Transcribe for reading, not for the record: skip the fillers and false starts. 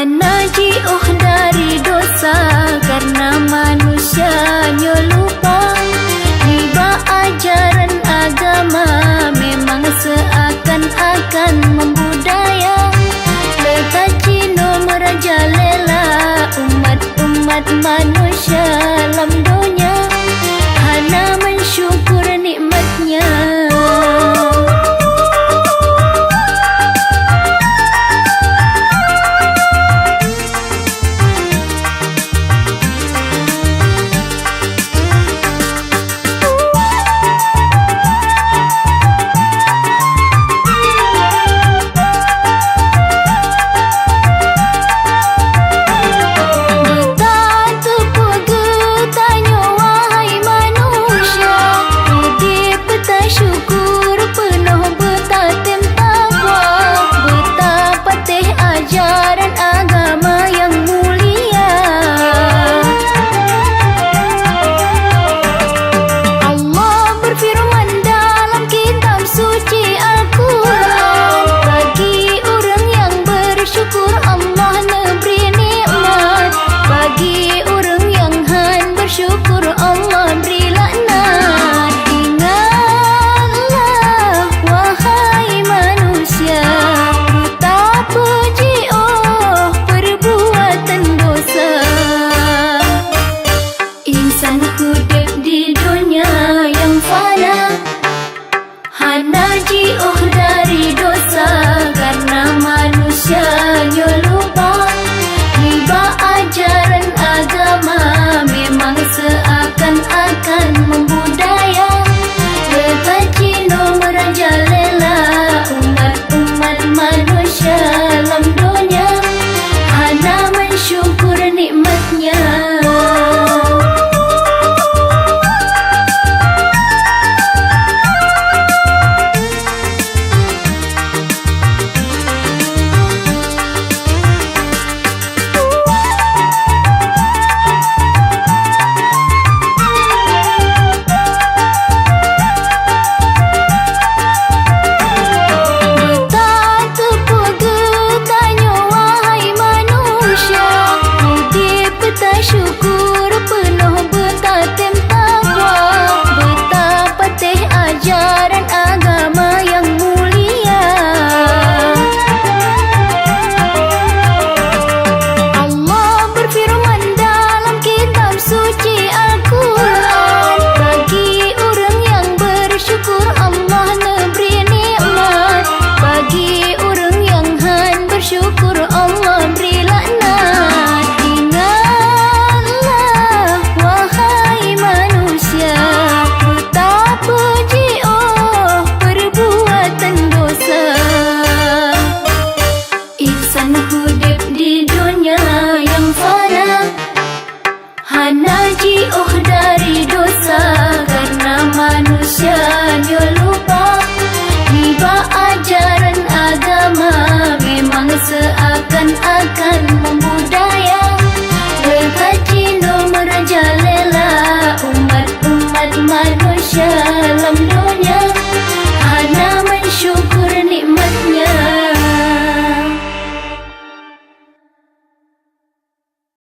Naji'uh dari dosa karena manusianya lupa. Riba ajaran agama memang seakan-akan membudaya. Letak Cino merajalela umat-umat manusia dalam dunia, hana mensyukur nikmatnya. Naji'uh dari dosa karena manusianya lupa. Riba ajaran agama memang seakan-akan membudaya. Letak Cino merajalela umat-umat manusia dalam dunia, hana mensyukur nikmatnya. Naji'uh dari dosa karena manusianya lupa. Riba ajaran agama memang seakan-akan